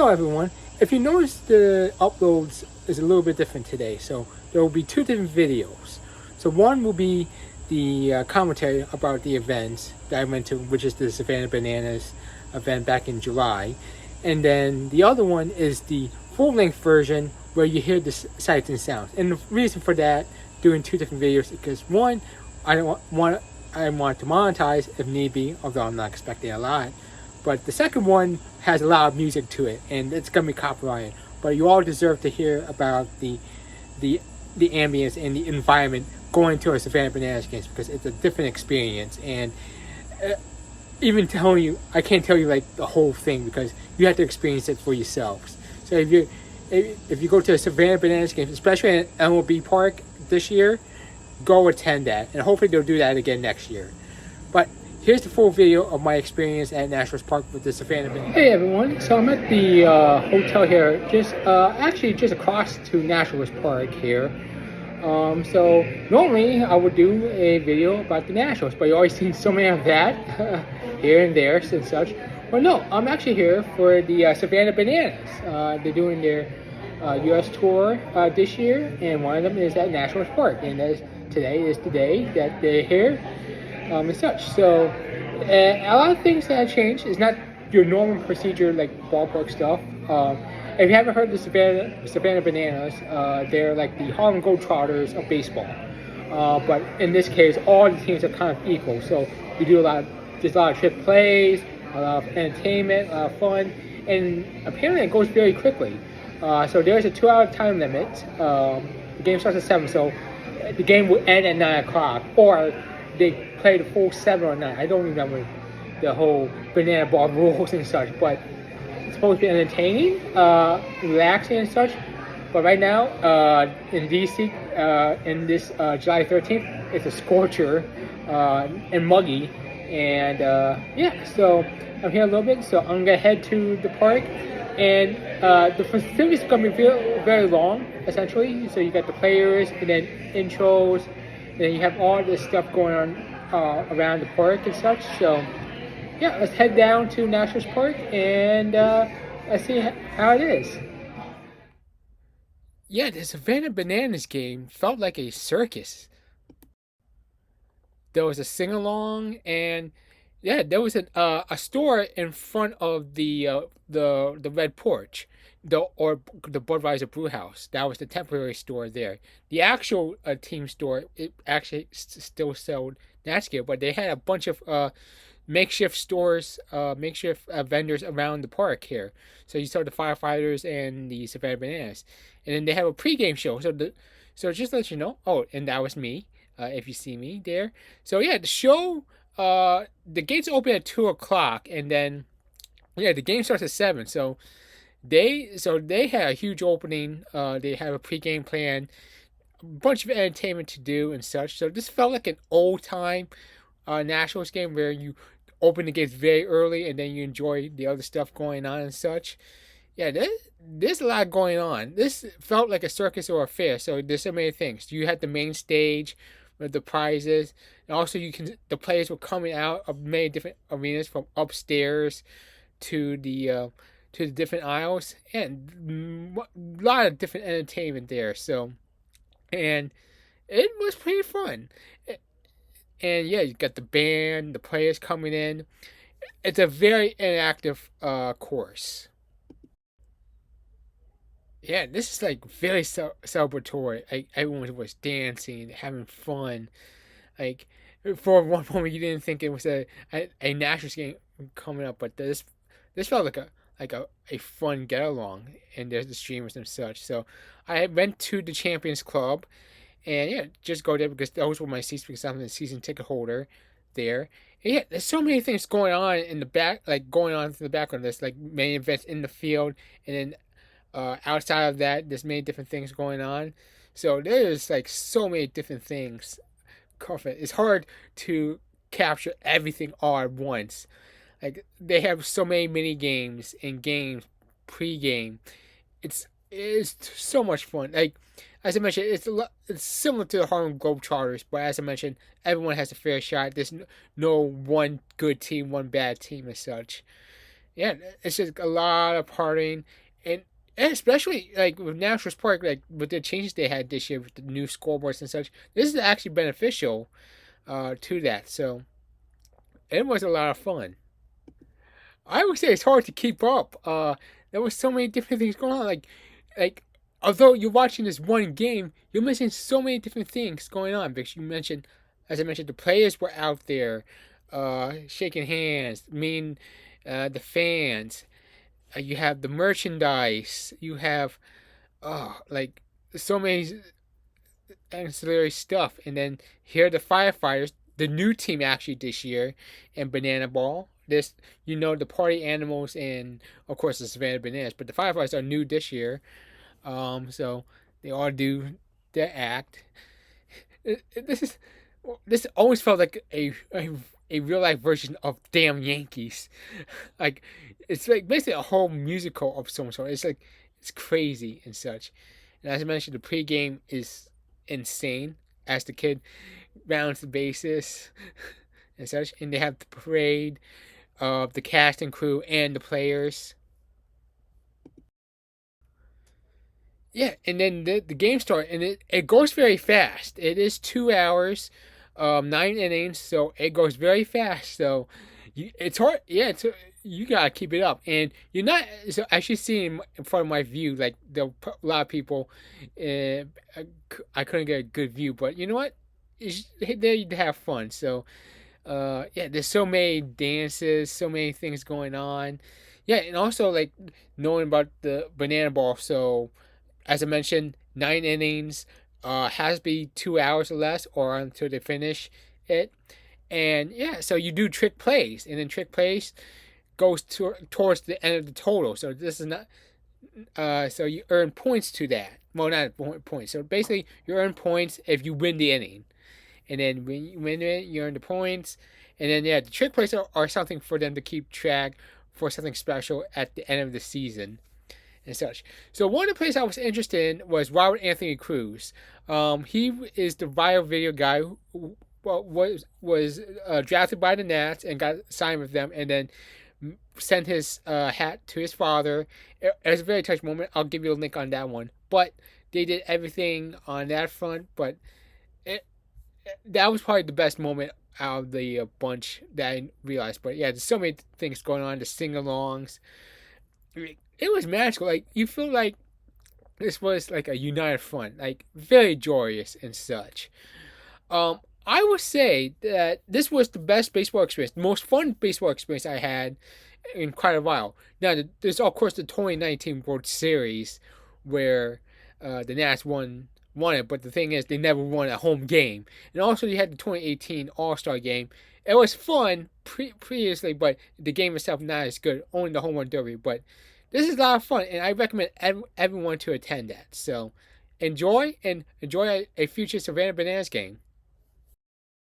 Hello everyone. If you notice, the uploads is a little bit different today, so there will be two different videos. So one will be the commentary about the events that I went to, which is the Savannah Bananas event back in July, and then the other one is the full-length version where you hear the sights and sounds. And the reason for that, doing two different videos, is because one, I don't want I want to monetize if need be, although I'm not expecting a lot. But the second one has a lot of music to it, and it's gonna be copyrighted. But you all deserve to hear about the the ambience and the environment going to a Savannah Bananas games, because it's a different experience. And uh, even telling you, I can't tell you like the whole thing because you have to experience it for yourselves. So if you go to a Savannah Bananas games, especially at MLB Park this year, go attend that, and hopefully they'll do that again next year. But here's the full video of my experience at Nationals Park with the Savannah Bananas. Hey everyone, so I'm at the hotel here, actually just across to Nationals Park here. So normally I would do a video about the Nationals, but you always see so many of that here and there and such. Well, no, I'm actually here for the Savannah Bananas. They're doing their U.S. tour this year, and one of them is at Nationals Park, and today is the day that they're here and such. So a lot of things that have changed. It's not your normal procedure like ballpark stuff. If you haven't heard of the Savannah Bananas, they're like the Harlem Globetrotters of baseball. But in this case, all the teams are kind of equal. So you do there's a lot of trick plays, a lot of entertainment, a lot of fun, and apparently it goes very quickly. So there's a 2-hour time limit. The game starts at 7, so the game will end at 9 o'clock, or they play the full 7 or 9. I don't remember the whole banana ball rules and such, but it's supposed to be entertaining, relaxing and such. But right now, in DC, in this July 13th, it's a scorcher and muggy. And yeah, so I'm here a little bit, so I'm gonna head to the park. And the facility is going to be very long, essentially. So you got the players, and then intros, and then you have all this stuff going on around the park and such. So yeah, let's head down to Nationals Park and let's see how it is. Yeah, the Savannah Bananas game felt like a circus. There was a sing along, and yeah, there was a store in front of the red porch, the Budweiser Brew House. That was the temporary store there. The actual team store, it actually still sold that gear, but they had a bunch of makeshift stores, makeshift vendors around the park here. So you saw the firefighters and the Savannah Bananas, and then they have a pregame show. So just to let you know. Oh, and that was me. If you see me there. So yeah, the show. The gates open at 2 o'clock, and then yeah, the game starts at 7. So they had a huge opening. They have a pregame plan, a bunch of entertainment to do and such. So this felt like an old time Nationals game where you open the gates very early and then you enjoy the other stuff going on and such. Yeah, there's a lot going on. This felt like a circus or a fair. So there's so many things. You had the main stage with the prizes, and also the players were coming out of many different arenas from upstairs to the different aisles, and a lot of different entertainment there. So, and it was pretty fun. And yeah, you got the band, the players coming in. It's a very interactive course. Yeah, this is like very celebratory. Like everyone was dancing, having fun. Like for one moment, you didn't think it was a Nationals game coming up, but this felt like a fun get along. And there's the streamers and such. So I went to the Champions Club, and yeah, just go there because those were my seats because I'm the season ticket holder there. And yeah, there's so many things going on in the back, like going on in the background. There's like many events in the field, and then outside of that, there's many different things going on. So there's like so many different things. It's hard to capture everything all at once. Like they have so many mini games and games pre-game. It's so much fun. Like as I mentioned, it's similar to the Harlem Globetrotters, but as I mentioned, everyone has a fair shot. There's no one good team, one bad team as such. Yeah, it's just a lot of partying, and especially like with National Park, like with the changes they had this year with the new scoreboards and such. This is actually beneficial to that. So it was a lot of fun. I would say it's hard to keep up. There was so many different things going on. Like although you're watching this one game, you're missing so many different things going on because you mentioned, as I mentioned, the players were out there, shaking hands. The fans. You have the merchandise. You have like so many ancillary stuff, and then here are the firefighters, the new team actually this year, and Banana Ball. This, the party animals and of course the Savannah Bananas, but the firefighters are new this year. So they all do their act. This is this always felt like a real life version of Damn Yankees. Like it's like basically a whole musical of some sort. It's like it's crazy and such. And as I mentioned, the pregame is insane as the kid rounds the bases and such. And they have the parade of the cast and crew and the players. Yeah, and then the game starts, and it goes very fast. It is 2 hours, 9 innings, so it goes very fast. So it's hard. Yeah, you gotta keep it up, and you're not. So actually seeing in front of my view, like a lot of people, uh, I couldn't get a good view, but you know what? There you have fun. So yeah, there's so many dances, so many things going on. Yeah, and also like knowing about the banana ball. So as I mentioned, 9 innings, has to be 2 hours or less, or until they finish it. And yeah, so you do trick plays, and then trick plays goes towards the end of the total. So this is not. So you earn points to that. Well, not points. So basically, you earn points if you win the inning, and then when you win it, you earn the points. And then yeah, the trick plays are something for them to keep track for something special at the end of the season and such. So one of the players I was interested in was Robert Anthony Cruz. He is the viral video guy who was drafted by the Nats and got signed with them, and then sent his hat to his father. It was a very touching moment. I'll give you a link on that one. But they did everything on that front. But it, that was probably the best moment out of the bunch that I realized. But yeah, there's so many things going on. The sing-alongs. It was magical. Like you feel like this was like a united front, like very joyous and such. I would say that this was the best baseball experience, the most fun baseball experience I had in quite a while. Now, there's of course the 2019 World Series where the Nats won it, but the thing is they never won a home game. And also you had the 2018 All Star game. It was fun previously, but the game itself not as good. Only the home run derby, but this is a lot of fun, and I recommend everyone to attend that. So enjoy and enjoy a future Savannah Bananas game.